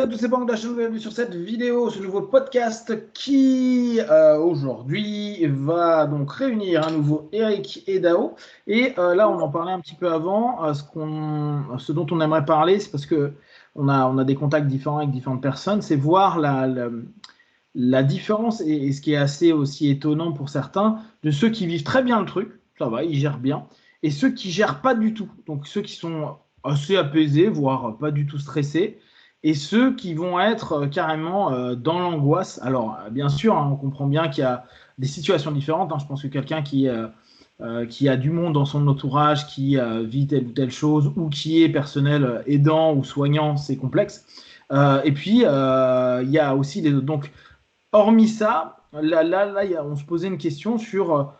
à tous, c'est Banque de la chaîne, bienvenue sur cette vidéo, ce nouveau podcast qui aujourd'hui va donc réunir à nouveau Eric et Dao. Et là, on en parlait un petit peu avant. Ce dont on aimerait parler, c'est parce que on a des contacts différents avec différentes personnes, c'est voir la différence et ce qui est assez aussi étonnant pour certains de ceux qui vivent très bien le truc, ça va, ils gèrent bien, et ceux qui gèrent pas du tout. Donc ceux qui sont assez apaisés, voire pas du tout stressés, et ceux qui vont être carrément dans l'angoisse. Alors, bien sûr, hein, on comprend bien qu'il y a des situations différentes. Hein. Je pense que quelqu'un qui a du monde dans son entourage, qui vit telle ou telle chose, ou qui est personnel aidant ou soignant, c'est complexe. Et puis, il y a aussi les autres. Donc, hormis ça, on se posait une question sur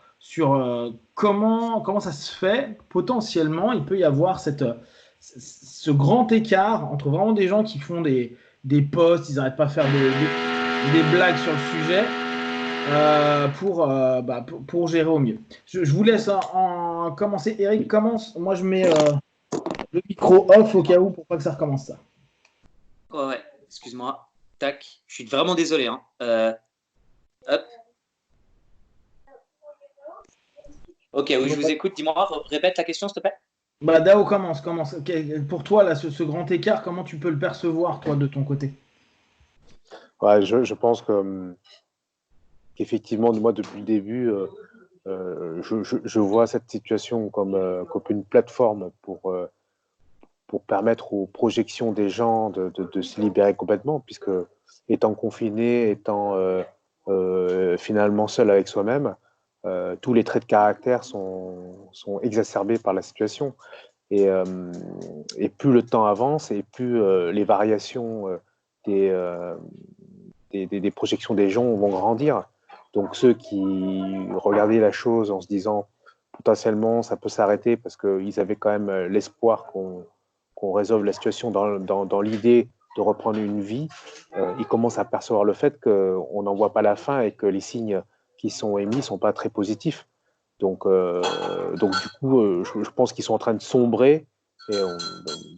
comment ça se fait. Potentiellement, il peut y avoir ce grand écart entre vraiment des gens qui font des posts, ils n'arrêtent pas de faire des blagues sur le sujet pour gérer au mieux. Je vous laisse en commencer. Eric, commence. Moi, je mets le micro off au cas où pour pas que ça recommence ça. Ouais, excuse-moi. Tac, je suis vraiment désolé. Hein. Hop. Ok, oui, je vous écoute. Dis-moi, répète la question, s'il te plaît. Dao, commence. Pour toi, là, ce grand écart, comment tu peux le percevoir, toi, de ton côté? Ouais, je pense qu'effectivement, moi, depuis le début, je vois cette situation comme une plateforme pour permettre aux projections des gens de se libérer complètement, puisque étant confiné, étant finalement seul avec soi-même, tous les traits de caractère sont exacerbés par la situation. Et plus le temps avance, et plus les variations des projections des gens vont grandir. Donc ceux qui regardaient la chose en se disant potentiellement ça peut s'arrêter parce qu'ils avaient quand même l'espoir qu'on résolve la situation dans l'idée de reprendre une vie, ils commencent à percevoir le fait qu'on n'en voit pas la fin et que les signes qui sont émis ne sont pas très positifs. Donc du coup, je pense qu'ils sont en train de sombrer, et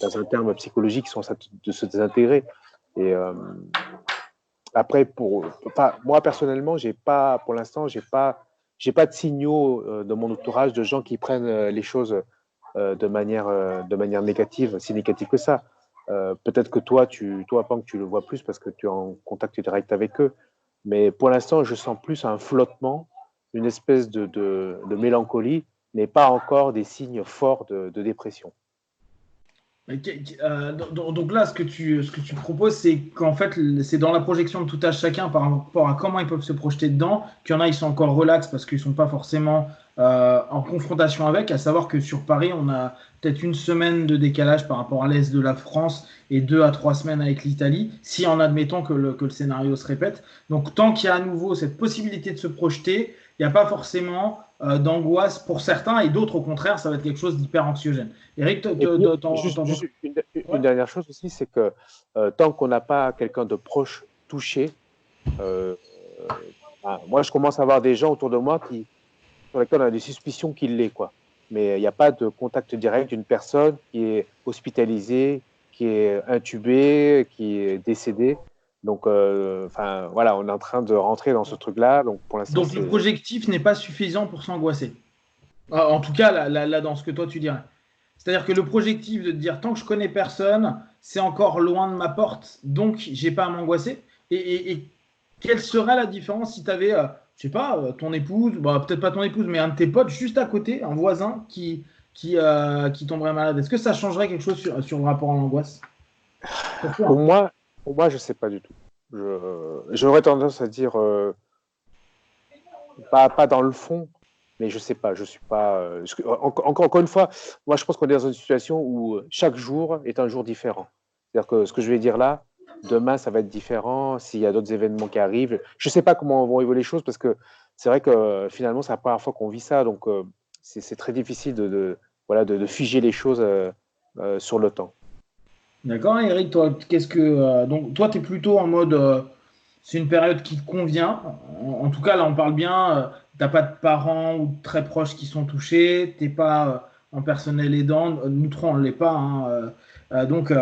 dans un terme psychologique, ils sont en train de se désintégrer. Et après, moi personnellement, pour l'instant, j'ai pas de signaux de mon entourage de gens qui prennent les choses de manière négative, si négative que ça. Peut-être que toi, Pank, tu le vois plus parce que tu es en contact direct avec eux. Mais pour l'instant, je sens plus un flottement, une espèce de mélancolie, mais pas encore des signes forts de dépression. Donc là, ce que tu proposes, c'est qu'en fait, c'est dans la projection de tout à chacun par rapport à comment ils peuvent se projeter dedans, qu'il y en a, ils sont encore relax parce qu'ils ne sont pas forcément en confrontation avec, à savoir que sur Paris, on a peut-être une semaine de décalage par rapport à l'Est de la France et 2 à 3 semaines avec l'Italie, si en admettant que le scénario se répète. Donc tant qu'il y a à nouveau cette possibilité de se projeter, il n'y a pas forcément d'angoisse pour certains, et d'autres, au contraire, ça va être quelque chose d'hyper anxiogène. Eric, juste une dernière chose aussi, c'est que tant qu'on n'a pas quelqu'un de proche touché, moi je commence à avoir des gens autour de moi sur lesquels on a des suspicions qu'il l'est, quoi. Mais il n'y a pas de contact direct d'une personne qui est hospitalisée, qui est intubée, qui est décédée. Donc, voilà, on est en train de rentrer dans ce truc-là. Donc, pour l'instant, le projectif n'est pas suffisant pour s'angoisser. En tout cas, là, dans ce que toi tu dirais. C'est-à-dire que le projectif de te dire tant que je connais personne, c'est encore loin de ma porte, donc j'ai pas à m'angoisser. Et quelle serait la différence si tu avais, je sais pas, ton épouse, peut-être pas ton épouse, mais un de tes potes juste à côté, un voisin qui tomberait malade? Est-ce que ça changerait quelque chose sur le rapport à l'angoisse? Pour moi, je sais pas du tout. J'aurais tendance à dire pas dans le fond, mais je sais pas, je suis pas. Encore une fois, moi je pense qu'on est dans une situation où chaque jour est un jour différent. C'est-à-dire que ce que je vais dire là, demain ça va être différent. S'il y a d'autres événements qui arrivent, je sais pas comment vont évoluer les choses parce que c'est vrai que finalement c'est la première fois qu'on vit ça, donc c'est très difficile de figer les choses sur le temps. D'accord, Eric, toi, donc toi, tu es plutôt en mode c'est une période qui te convient. En tout cas, là, on parle bien. T'as pas de parents ou de très proches qui sont touchés. T'es pas en personnel aidant. Nous trois, on ne l'est pas. Hein, donc,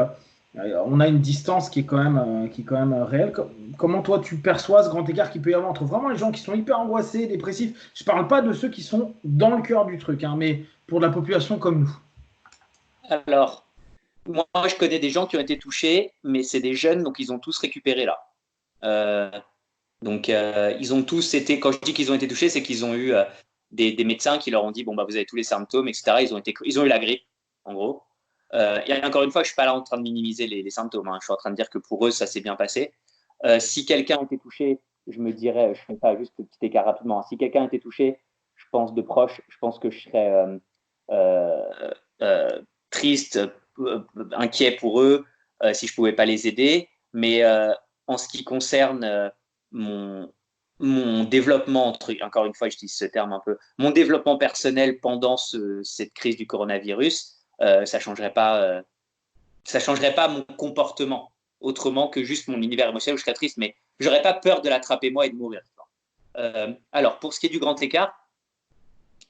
on a une distance qui est quand même réelle. Comment toi tu perçois ce grand écart qu'il peut y avoir entre vraiment les gens qui sont hyper angoissés, dépressifs? Je parle pas de ceux qui sont dans le cœur du truc, hein, mais pour la population comme nous. Alors, moi, je connais des gens qui ont été touchés, mais c'est des jeunes, donc ils ont tous récupéré là. Donc, ils ont tous été, quand je dis qu'ils ont été touchés, c'est qu'ils ont eu des médecins qui leur ont dit, bon, bah, vous avez tous les symptômes, etc. Ils ont eu la grippe, en gros. Et encore une fois, je ne suis pas là en train de minimiser les symptômes. Hein. Je suis en train de dire que pour eux, ça s'est bien passé. Si quelqu'un a été touché, je me dirais, je fais pas juste le petit écart rapidement. Hein. Si quelqu'un a été touché, je pense de proche, je pense que je serais triste, inquiet pour eux, si je pouvais pas les aider. Mais en ce qui concerne mon développement, encore une fois, j'utilise ce terme un peu, mon développement personnel pendant cette crise du coronavirus, ça changerait pas mon comportement autrement que juste mon univers émotionnel où je serais triste, mais j'aurais pas peur de l'attraper moi et de mourir. Alors, pour ce qui est du grand écart,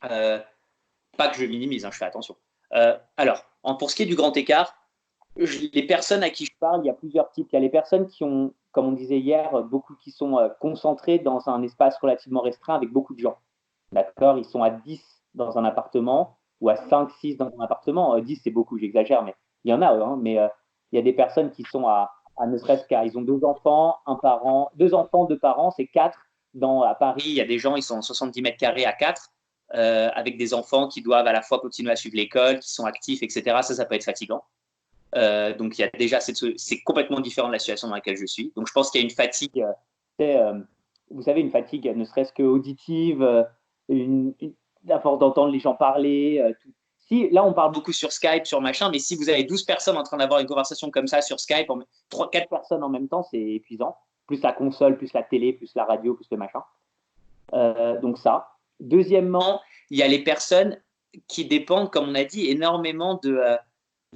pas que je minimise, hein, je fais attention. Pour ce qui est du grand écart, les personnes à qui je parle, il y a plusieurs types. Il y a les personnes qui ont, comme on disait hier, beaucoup qui sont concentrées dans un espace relativement restreint avec beaucoup de gens. D'accord? Ils sont à 10 dans un appartement ou à 5, 6 dans un appartement. 10, c'est beaucoup, j'exagère, mais il y en a, hein, mais il y a des personnes qui sont à ne serait-ce qu'à, ils ont 2 enfants, un parent, 2 enfants, 2 parents, c'est 4. À Paris, il y a des gens, ils sont en 70 mètres carrés à 4, avec des enfants qui doivent à la fois continuer à suivre l'école, qui sont actifs, etc. Ça peut être fatigant. Donc, il y a déjà c'est complètement différent de la situation dans laquelle je suis. Donc, je pense qu'il y a une fatigue, vous savez, une fatigue ne serait-ce qu'auditive, à force d'entendre les gens parler. Si, là, on parle beaucoup sur Skype, sur machin, mais si vous avez 12 personnes en train d'avoir une conversation comme ça sur Skype, 4 personnes en même temps, c'est épuisant. Plus la console, plus la télé, plus la radio, plus le machin. Donc ça. Deuxièmement, il y a les personnes qui dépendent, comme on a dit, énormément de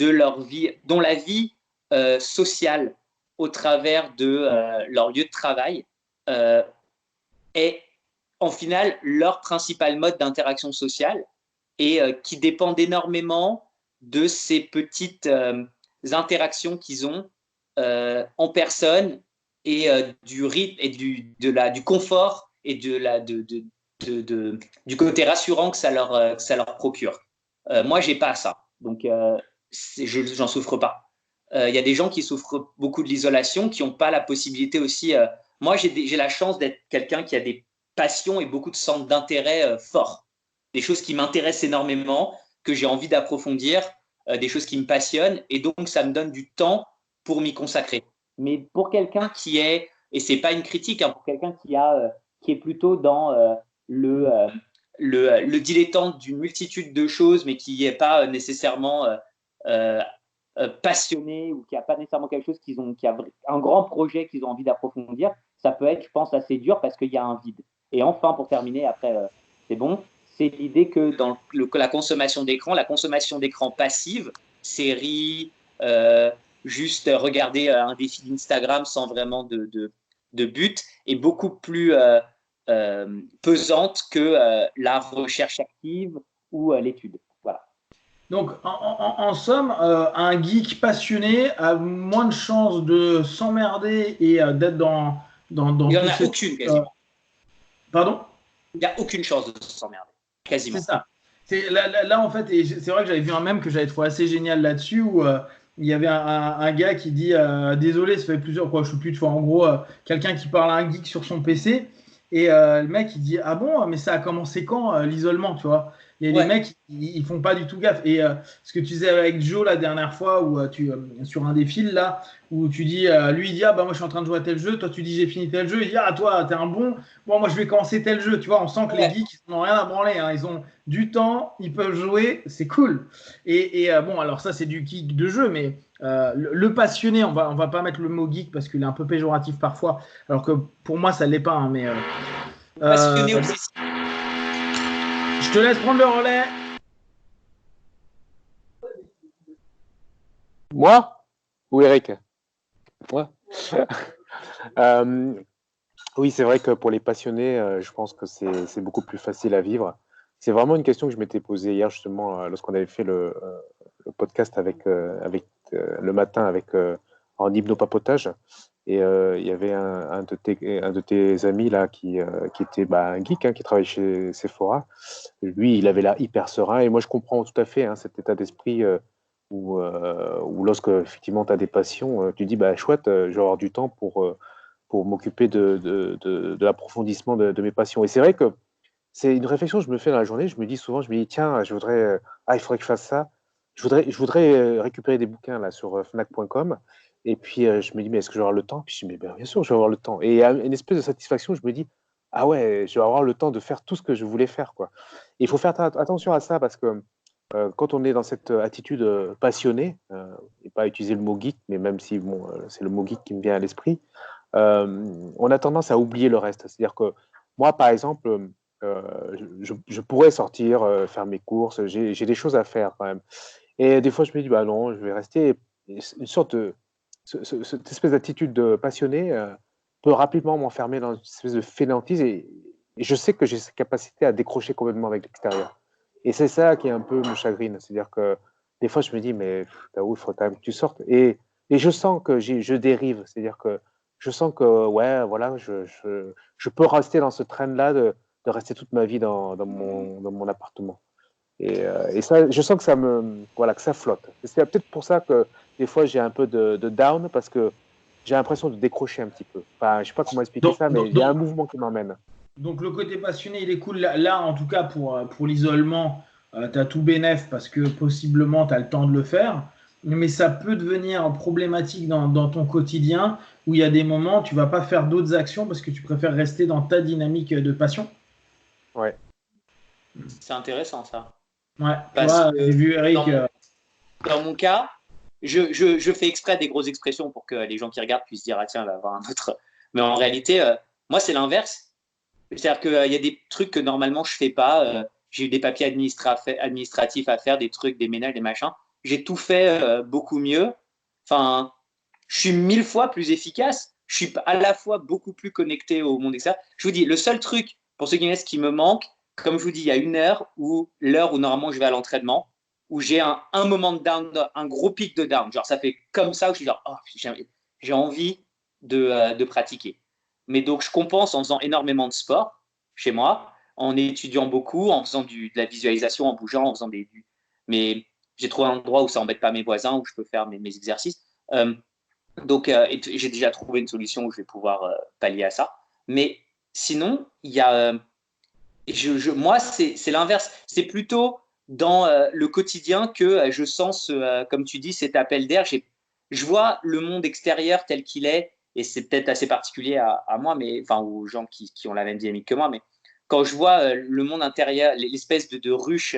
leur vie, dont la vie sociale au travers de leur lieu de travail est en final leur principal mode d'interaction sociale et qui dépendent énormément de ces petites interactions qu'ils ont en personne et du rythme et du confort et du côté rassurant que ça leur procure. Moi, j'ai pas ça. Donc, j'en souffre pas. Il y a des gens qui souffrent beaucoup de l'isolation, qui n'ont pas la possibilité aussi. Moi, j'ai la chance d'être quelqu'un qui a des passions et beaucoup de centres d'intérêt forts. Des choses qui m'intéressent énormément, que j'ai envie d'approfondir, des choses qui me passionnent, et donc ça me donne du temps pour m'y consacrer. Mais pour quelqu'un qui est, et c'est pas une critique, hein, pour quelqu'un qui est plutôt dans le dilettante d'une multitude de choses, mais qui n'est pas nécessairement passionné ou qui n'a pas nécessairement quelque chose qui a un grand projet qu'ils ont envie d'approfondir, ça peut être, je pense, assez dur parce qu'il y a un vide. Et enfin, pour terminer, après, c'est bon, c'est l'idée que dans la consommation d'écran passive, séries, juste regarder un défi d'Instagram sans vraiment de but, est beaucoup plus pesante que la recherche active ou l'étude. Voilà. Donc, en somme, un geek passionné a moins de chances de s'emmerder et d'être dans Il n'y en a aucune, quasiment. Pardon? Il n'y a aucune chance de s'emmerder, quasiment. C'est ça. Là, en fait, et c'est vrai que j'avais vu un mème que j'avais trouvé assez génial là-dessus où il y avait un gars qui dit désolé, ça fait plusieurs fois, je ne sais plus de fois. En gros, quelqu'un qui parle à un geek sur son PC et le mec il dit ah bon, mais ça a commencé quand l'isolement, tu vois? Et les mecs ils font pas du tout gaffe. Et ce que tu disais avec Joe la dernière fois où sur un des fils là où tu dis lui il dit ah bah moi je suis en train de jouer à tel jeu, toi tu dis j'ai fini tel jeu, il dit ah toi t'es un bon, moi je vais commencer tel jeu, tu vois, on sent que les geeks ils n'ont rien à branler, hein. Ils ont du temps, ils peuvent jouer, c'est cool. Et bon alors ça c'est du geek de jeu, mais le passionné, on va pas mettre le mot geek parce qu'il est un peu péjoratif parfois, alors que pour moi ça l'est pas, hein, mais passionné obsessif. Je te laisse prendre le relais. Moi ou Eric? Moi. Oui, c'est vrai que pour les passionnés, je pense que c'est beaucoup plus facile à vivre. C'est vraiment une question que je m'étais posée hier justement lorsqu'on avait fait le podcast avec le matin en hypnopapotage. Et il y avait un de tes amis là qui était un geek, hein, qui travaille chez Sephora. Lui, il avait l'air hyper serein. Et moi, je comprends tout à fait cet état d'esprit où lorsque effectivement tu as des passions, tu dis chouette, je vais avoir du temps pour m'occuper de l'approfondissement de mes passions. Et c'est vrai que c'est une réflexion que je me fais dans la journée. Je me dis, tiens, il faudrait que je fasse ça. Je voudrais récupérer des bouquins là sur fnac.com. Et puis, je me dis, mais est-ce que je vais avoir le temps? Puis je me dis, bien sûr, je vais avoir le temps. Et il y a une espèce de satisfaction, je me dis, ah ouais, je vais avoir le temps de faire tout ce que je voulais faire, quoi. Et il faut faire attention à ça parce que quand on est dans cette attitude passionnée, et pas utiliser le mot geek, mais même si c'est le mot geek qui me vient à l'esprit, on a tendance à oublier le reste. C'est-à-dire que moi, par exemple, je pourrais sortir, faire mes courses, j'ai des choses à faire quand même. Et des fois, je me dis, non, je vais rester. Une sorte de. Cette espèce d'attitude de passionné peut rapidement m'enfermer dans une espèce de fainéantise et je sais que j'ai cette capacité à décrocher complètement avec l'extérieur. Et c'est ça qui est un peu me chagrine. C'est-à-dire que des fois, je me dis, mais Tao, il faut quand même que tu sortes. Et je sens que je dérive. C'est-à-dire que je sens que, ouais, voilà, je peux rester dans ce train-là de rester toute ma vie dans mon appartement. Et ça, je sens que que ça flotte. C'est peut-être pour ça que des fois j'ai un peu de down parce que j'ai l'impression de décrocher un petit peu. Enfin, je sais pas comment expliquer ça, mais il y a un mouvement qui m'emmène. Donc le côté passionné, il est cool. Là en tout cas, pour l'isolement, tu as tout bénef parce que possiblement tu as le temps de le faire. Mais ça peut devenir problématique dans ton quotidien où il y a des moments où tu vas pas faire d'autres actions parce que tu préfères rester dans ta dynamique de passion. Ouais. C'est intéressant ça. Ouais, Parce j'ai vu Eric. Dans mon cas, je fais exprès des grosses expressions pour que les gens qui regardent puissent dire ah tiens, il va y avoir un autre. Mais en réalité, moi c'est l'inverse. C'est-à-dire qu'il y a des trucs que normalement je fais pas. J'ai eu des papiers administratifs à faire, des trucs, des ménages, des machins. J'ai tout fait beaucoup mieux. Enfin, je suis 1000 fois plus efficace. Je suis à la fois beaucoup plus connecté au monde extérieur. Je vous dis, le seul truc, pour ceux qui me qui me manque, comme je vous dis, il y a l'heure où normalement je vais à l'entraînement, où j'ai un moment de down, un gros pic de down. Genre, ça fait comme ça où je suis genre, oh, j'ai envie de pratiquer. Mais donc, je compense en faisant énormément de sport chez moi, en étudiant beaucoup, en faisant de la visualisation, en bougeant, en faisant mais j'ai trouvé un endroit où ça n'embête pas mes voisins, où je peux faire mes exercices. Donc, j'ai déjà trouvé une solution où je vais pouvoir pallier à ça. Mais sinon, il y a, moi, c'est l'inverse. C'est plutôt dans le quotidien que je sens, comme tu dis, cet appel d'air. Je vois le monde extérieur tel qu'il est, et c'est peut-être assez particulier à moi, mais enfin aux gens qui ont la même dynamique que moi. Mais quand je vois le monde intérieur, l'espèce de ruche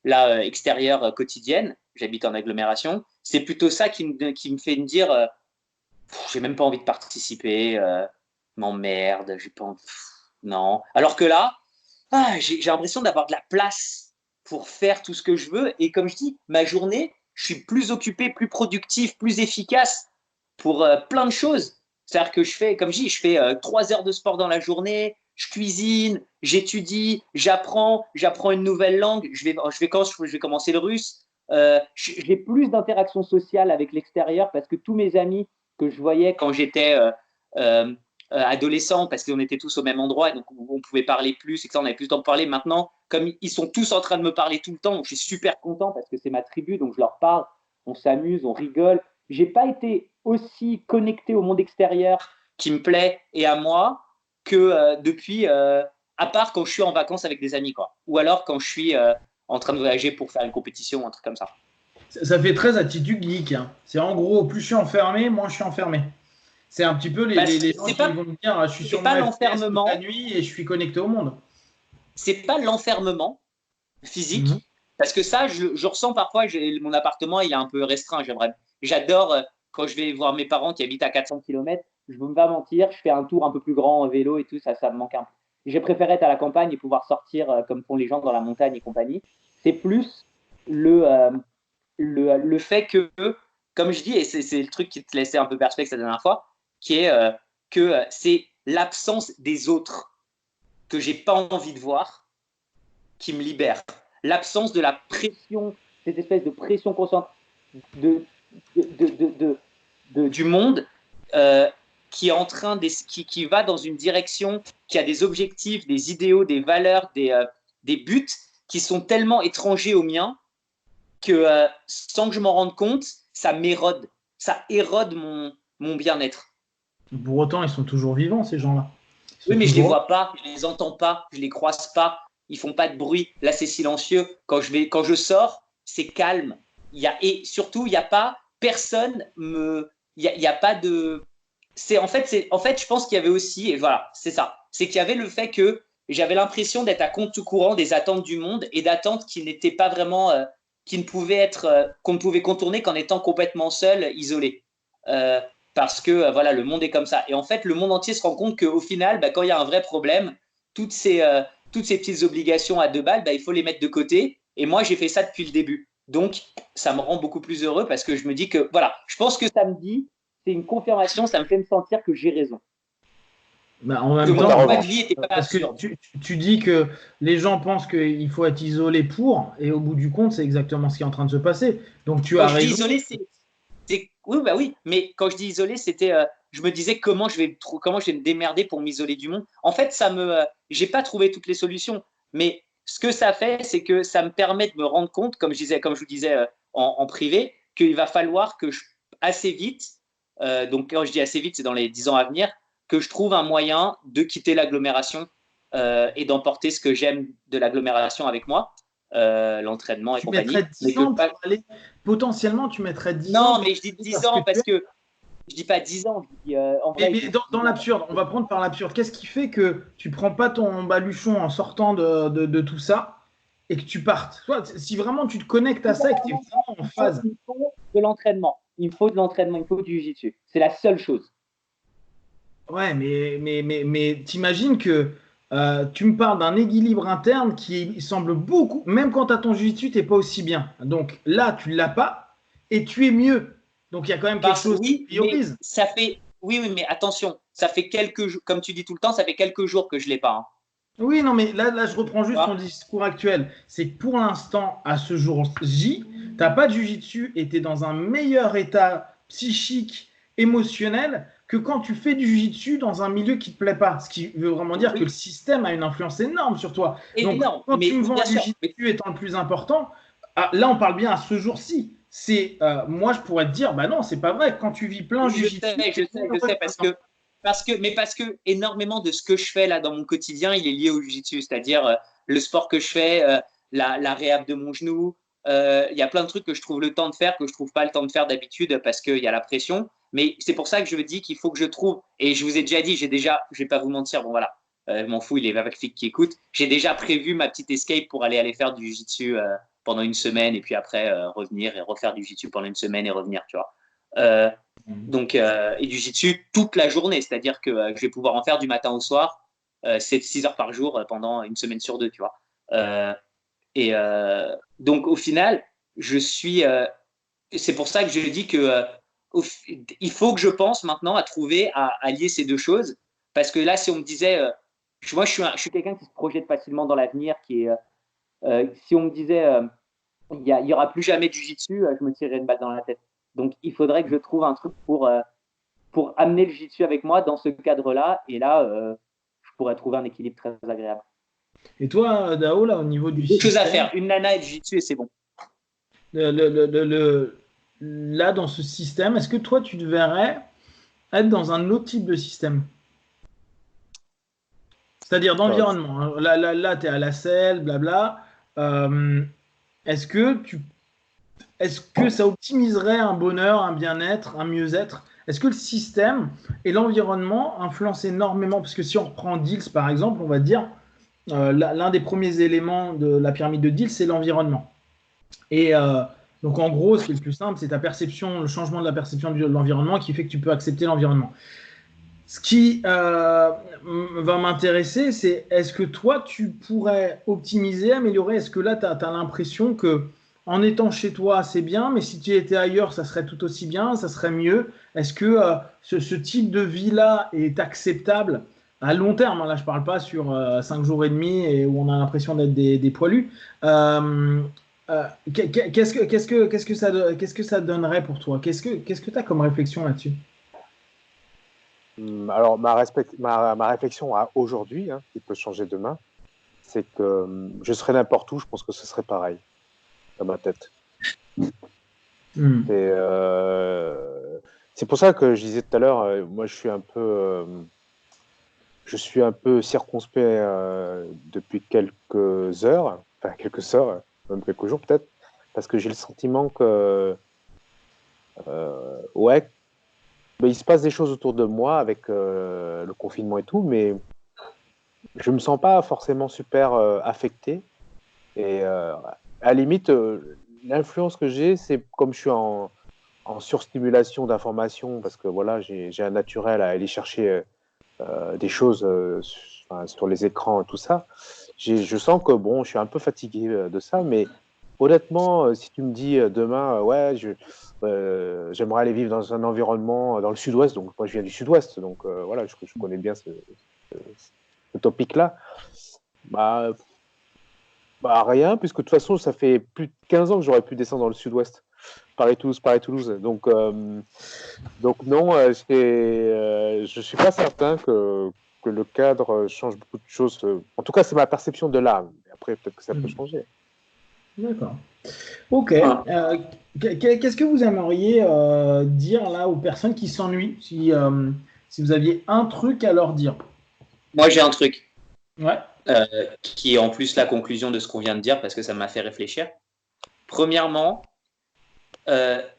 extérieure quotidienne, j'habite en agglomération, c'est plutôt ça qui me fait me dire j'ai même pas envie de participer, m'emmerde, j'ai pas envie, non. Alors que là, j'ai l'impression d'avoir de la place pour faire tout ce que je veux. Et comme je dis, ma journée, je suis plus occupé, plus productif, plus efficace pour plein de choses. C'est-à-dire que comme je dis, je fais 3 heures de sport dans la journée, je cuisine, j'étudie, j'apprends une nouvelle langue. Je vais commencer le russe. J'ai plus d'interactions sociales avec l'extérieur parce que tous mes amis que je voyais quand j'étais adolescent, parce qu'on était tous au même endroit, et donc on pouvait parler plus, et que ça, on avait plus de temps de parler. Maintenant, comme ils sont tous en train de me parler tout le temps, donc je suis super content parce que c'est ma tribu, donc je leur parle, on s'amuse, on rigole. J'ai pas été aussi connecté au monde extérieur qui me plaît et à moi que depuis, à part quand je suis en vacances avec des amis, quoi. Ou alors quand je suis en train de voyager pour faire une compétition, un truc comme ça. Ça fait très attitude geek. Hein. C'est en gros, plus je suis enfermé, moins je suis enfermé. C'est un petit peu les gens qui vont me dire je suis sur mon FPS toute la nuit et je suis connecté au monde. C'est pas l'enfermement physique, parce que ça, je ressens parfois, mon appartement, il est un peu restreint. J'adore quand je vais voir mes parents qui habitent à 400 km, je ne veux pas mentir, je fais un tour un peu plus grand en vélo et tout, ça me manque un peu. J'ai préféré être à la campagne et pouvoir sortir comme font les gens dans la montagne et compagnie. C'est plus le fait que, comme je dis, et c'est le truc qui te laissait un peu perplexe la dernière fois, qui est que c'est l'absence des autres que j'ai pas envie de voir qui me libère. L'absence de la pression, cette espèce de pression constante du monde qui est en train qui va dans une direction, qui a des objectifs, des idéaux, des valeurs, des buts qui sont tellement étrangers aux miens que sans que je m'en rende compte, ça m'érode, ça érode mon bien-être. Pour autant, ils sont toujours vivants, ces gens-là. Oui, mais je les vois pas, je les entends pas, je les croise pas, ils font pas de bruit. Là, c'est silencieux. Quand je sors, c'est calme. Et surtout, il y a pas personne il y a pas de. En fait, je pense qu'il y avait aussi, et voilà, c'est ça. C'est qu'il y avait le fait que j'avais l'impression d'être à contre-courant des attentes du monde et d'attentes qui n'étaient pas vraiment, qui ne pouvaient être, qu'on ne pouvait contourner qu'en étant complètement seul, isolé. Parce que voilà, le monde est comme ça. Et en fait, le monde entier se rend compte qu'au final, quand il y a un vrai problème, toutes ces petites obligations à 2 balles, il faut les mettre de côté. Et moi, j'ai fait ça depuis le début. Donc, ça me rend beaucoup plus heureux parce que je me dis que, voilà, je pense que samedi, c'est une confirmation, ça me fait me sentir que j'ai raison. En même temps, ma vie était pas parce que tu dis que les gens pensent qu'il faut être isolé pour, et au bout du compte, c'est exactement ce qui est en train de se passer. Donc, tu as raison. Isolé, oui, mais quand je dis isolé, c'était, je me disais comment je vais me démerder pour m'isoler du monde. En fait, j'ai pas trouvé toutes les solutions, mais ce que ça fait, c'est que ça me permet de me rendre compte, comme je vous disais en privé, qu'il va falloir que assez vite, donc quand je dis assez vite, c'est dans les 10 ans à venir, que je trouve un moyen de quitter l'agglomération et d'emporter ce que j'aime de l'agglomération avec moi. L'entraînement et compagnie. Potentiellement, tu mettrais 10 ans. Non, mais je dis 10 ans parce que je dis pas 10 ans. Je dis, en vrai, mais dans l'absurde, on va prendre par l'absurde. Qu'est-ce qui fait que tu prends pas ton baluchon en sortant de tout ça et que tu partes? Si vraiment tu te connectes à ça et que tu es vraiment en phase. Il faut de l'entraînement. Il faut de l'entraînement. Il faut du jiu-jitsu. C'est la seule chose. Ouais, mais t'imagines que tu me parles d'un équilibre interne qui semble beaucoup, même quand tu as ton jiu-jitsu, tu n'es pas aussi bien. Donc là, tu ne l'as pas et tu es mieux. Donc il y a quand même quelque chose qui priorise. Oui, mais attention, ça fait quelques jours, comme tu dis tout le temps, ça fait quelques jours que je ne l'ai pas. Hein. Oui, non, mais là, je reprends juste ton discours actuel. C'est que pour l'instant, à ce jour J, tu n'as pas de jiu-jitsu et tu es dans un meilleur état psychique, émotionnel que quand tu fais du jiu-jitsu dans un milieu qui ne te plaît pas. Ce qui veut vraiment dire que le système a une influence énorme sur toi. Donc, quand tu me vends du jiu-jitsu étant le plus important, là, on parle bien à ce jour-ci. Moi, je pourrais te dire, non, c'est pas vrai. Quand tu vis plein de jiu-jitsu. Je sais, parce que énormément de ce que je fais là dans mon quotidien, il est lié au jiu-jitsu, c'est-à-dire le sport que je fais, la réhab de mon genou. Il y a plein de trucs que je trouve le temps de faire, que je trouve pas le temps de faire d'habitude parce qu'il y a la pression. Mais c'est pour ça que je me dis qu'il faut que je trouve, et je vous ai déjà dit, je vais pas vous mentir, bon voilà, je m'en fous, il est avec qui écoute. J'ai déjà prévu ma petite escape pour aller faire du jiu-jitsu pendant une semaine et puis après revenir et refaire du jiu-jitsu pendant une semaine et revenir, tu vois. Donc, et du jiu-jitsu toute la journée, c'est-à-dire que je vais pouvoir en faire du matin au soir, 6 heures par jour pendant une semaine sur 2, tu vois. Donc, au final, c'est pour ça que je dis que il faut que je pense maintenant à trouver, à lier ces deux choses. Parce que là, si on me disait, moi, je suis quelqu'un qui se projette facilement dans l'avenir, si on me disait, il n'y aura plus jamais de jiu-jitsu, je me tirerais une balle dans la tête. Donc, il faudrait que je trouve un truc pour amener le jiu-jitsu avec moi dans ce cadre-là. Et là, je pourrais trouver un équilibre très agréable. Et toi, Dao, là, au niveau du système, 2 choses à faire, une nana et le jiu-jitsu et c'est bon. Là, dans ce système, est-ce que toi, tu te verrais être dans un autre type de système? C'est-à-dire d'environnement. Là tu es à la selle, blabla. Est-ce que ça optimiserait un bonheur, un bien-être, un mieux-être? Est-ce que le système et l'environnement influencent énormément? Parce que si on reprend Diels, par exemple, on va dire l'un des premiers éléments de la pyramide de Diels, c'est l'environnement. Et donc, en gros, ce qui est le plus simple, c'est ta perception, le changement de la perception de l'environnement qui fait que tu peux accepter l'environnement. Ce qui va m'intéresser, c'est est-ce que toi, tu pourrais optimiser, améliorer? Est-ce que là, tu as l'impression que en étant chez toi, c'est bien, mais si tu étais ailleurs, ça serait tout aussi bien, ça serait mieux? Est-ce que ce type de vie-là est acceptable à long terme? Là, je ne parle pas sur 5 jours et demi et où on a l'impression d'être des poilus. Qu'est-ce que ça donnerait pour toi? Qu'est-ce que tu as comme réflexion là-dessus? Alors, ma réflexion à aujourd'hui, hein, qui peut changer demain, c'est que je serais n'importe où, je pense que ce serait pareil dans ma tête. Hmm. C'est pour ça que je disais tout à l'heure, moi je suis un peu circonspect depuis quelques heures, enfin quelques heures, même quelques jours peut-être, parce que j'ai le sentiment que ouais, il se passe des choses autour de moi avec le confinement et tout, mais je me sens pas forcément super affecté. Et à la limite, l'influence que j'ai, c'est comme je suis en surstimulation d'informations, parce que voilà, j'ai un naturel à aller chercher des choses sur les écrans et tout ça. Je sens que bon, je suis un peu fatigué de ça, mais honnêtement, si tu me dis demain, ouais, j'aimerais aller vivre dans un environnement dans le sud-ouest, donc moi je viens du sud-ouest, donc voilà, je connais bien ce topic-là. Bah, rien, puisque de toute façon, ça fait plus de 15 ans que j'aurais pu descendre dans le sud-ouest. Paris-Toulouse. Donc non, je suis pas certain que le cadre change beaucoup de choses. En tout cas, c'est ma perception de là. Après, peut-être que ça peut changer. D'accord. Ok. Ah. Qu'est-ce que vous aimeriez dire là aux personnes qui s'ennuient si vous aviez un truc à leur dire? Moi, j'ai un truc Ouais. qui est en plus la conclusion de ce qu'on vient de dire parce que ça m'a fait réfléchir. Premièrement,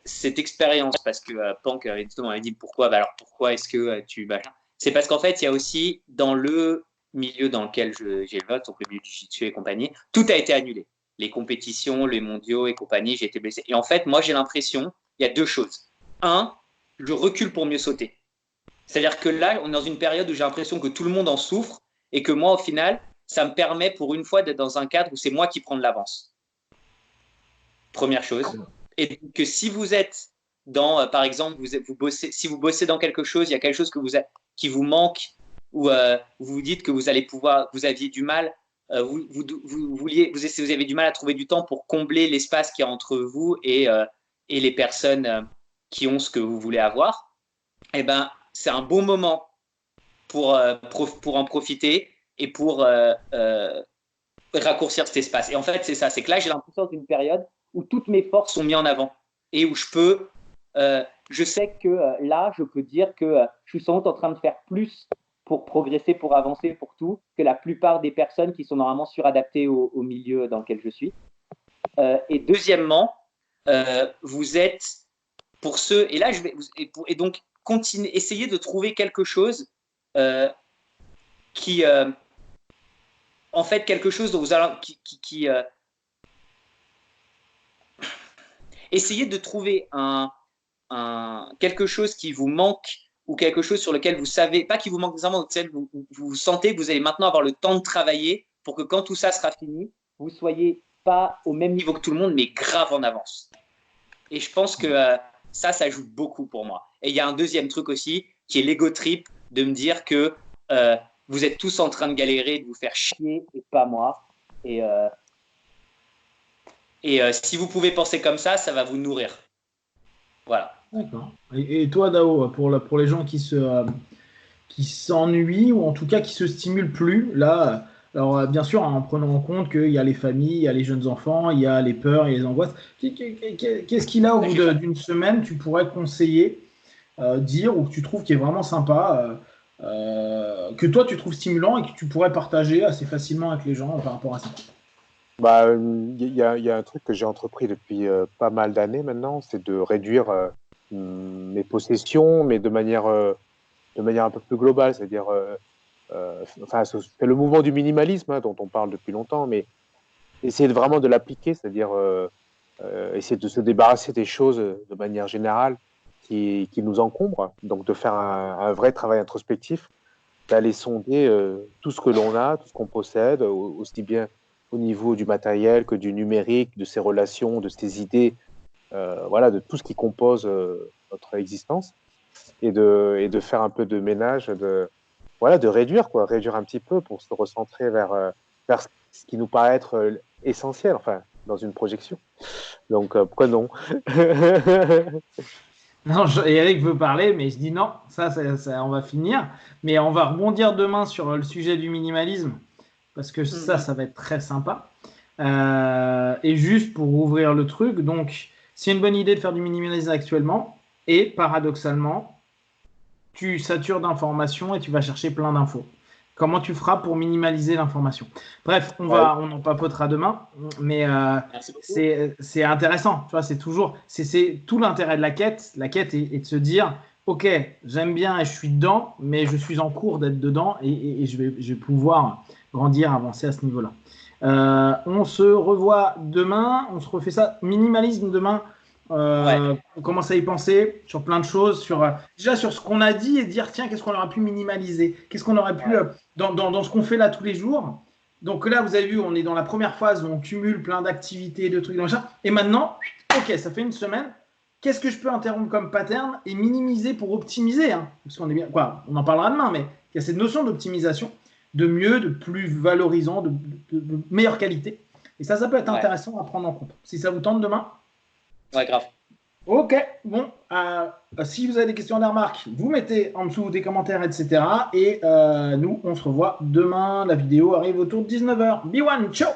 cette expérience, parce que Pank justement avait dit pourquoi, alors pourquoi est-ce que tu. C'est parce qu'en fait, il y a aussi dans le milieu dans lequel j'évoque, donc le milieu du jiu-jitsu et compagnie, tout a été annulé. Les compétitions, les mondiaux et compagnie, j'ai été blessé. Et en fait, moi, j'ai l'impression, il y a deux choses. Un, je recule pour mieux sauter. C'est-à-dire que là, on est dans une période où j'ai l'impression que tout le monde en souffre et que moi, au final, ça me permet pour une fois d'être dans un cadre où c'est moi qui prends de l'avance. Première chose. Et que si vous êtes dans, par exemple, si vous bossez dans quelque chose, il y a quelque chose qui vous manque, ou vous vous dites que vous allez pouvoir, vous aviez du mal, vous avez du mal à trouver du temps pour combler l'espace qu'il y a entre vous et les personnes qui ont ce que vous voulez avoir, eh ben, c'est un bon moment pour en profiter et pour raccourcir cet espace. Et en fait, c'est ça, c'est que là, j'ai l'impression d'une période où toutes mes forces sont mises en avant et où je sais que là, je peux dire que je suis sans doute en train de faire plus pour progresser, pour avancer, pour tout, que la plupart des personnes qui sont normalement suradaptées au milieu dans lequel je suis. Et deuxièmement, vous êtes pour ceux, et là, et donc, essayer de trouver quelque chose qui, en fait, quelque chose dont vous allez, essayez de trouver quelque chose qui vous manque ou quelque chose sur lequel vous savez, pas qui vous manque nécessairement, vous sentez que vous allez maintenant avoir le temps de travailler pour que quand tout ça sera fini, vous soyez pas au même niveau que tout le monde, mais grave en avance. Et je pense que ça joue beaucoup pour moi. Et il y a un deuxième truc aussi, qui est l'ego trip, de me dire que vous êtes tous en train de galérer, de vous faire chier, et pas moi. Et si vous pouvez penser comme ça va vous nourrir. Voilà. D'accord. Et toi, Dao, pour les gens qui s'ennuient ou en tout cas qui se stimulent plus, là, alors bien sûr, en prenant en compte qu'il y a les familles, il y a les jeunes enfants, il y a les peurs, il y a les angoisses, qu'est-ce qu'il a au bout d'une semaine, tu pourrais conseiller, dire, ou que tu trouves qui est vraiment sympa, que toi tu trouves stimulant et que tu pourrais partager assez facilement avec les gens par rapport à ça? Il y a un truc que j'ai entrepris depuis pas mal d'années maintenant, c'est de réduire mes possessions, mais de manière un peu plus globale, c'est-à-dire, enfin, c'est le mouvement du minimalisme dont on parle depuis longtemps, mais essayer vraiment de l'appliquer, c'est-à-dire essayer de se débarrasser des choses de manière générale qui nous encombrent, donc de faire un vrai travail introspectif, d'aller sonder tout ce que l'on a, tout ce qu'on possède, aussi bien au niveau du matériel que du numérique, de ses relations, de ses idées, voilà, de tout ce qui compose notre existence, et de faire un peu de ménage, voilà, de réduire un petit peu pour se recentrer vers ce qui nous paraît être essentiel. Enfin, dans une projection. Donc, pourquoi non? Non, Eric veut parler, mais je dis non, ça, on va finir. Mais on va rebondir demain sur le sujet du minimalisme, parce que ça va être très sympa. Et juste pour ouvrir le truc, donc, c'est une bonne idée de faire du minimalisme actuellement, et paradoxalement, tu satures d'informations et tu vas chercher plein d'infos. Comment tu feras pour minimaliser l'information? Bref, on en papotera demain, mais c'est intéressant. Tu vois, c'est tout l'intérêt de la quête. La quête est de se dire, ok, j'aime bien et je suis dedans, mais je suis en cours d'être dedans et je vais pouvoir grandir, avancer à ce niveau-là. On se revoit demain, on se refait ça. Minimalisme demain. On commence à y penser sur plein de choses, déjà sur ce qu'on a dit et dire tiens, qu'est-ce qu'on aurait pu minimaliser, qu'est-ce qu'on aurait pu dans ce qu'on fait là tous les jours. Donc là, vous avez vu, on est dans la première phase où on cumule plein d'activités, de trucs, machin. Et maintenant, ok, ça fait une semaine. Qu'est-ce que je peux interrompre comme pattern et minimiser pour optimiser, hein, parce qu'on est bien, on en parlera demain, mais il y a cette notion d'optimisation, de mieux, de plus valorisant, de meilleure qualité. Et ça peut être intéressant à prendre en compte. Si ça vous tente demain. Ouais, grave. Ok, bon, si vous avez des questions, des remarques, vous mettez en dessous des commentaires, etc. Et nous, on se revoit demain. La vidéo arrive autour de 19h. Be one, ciao!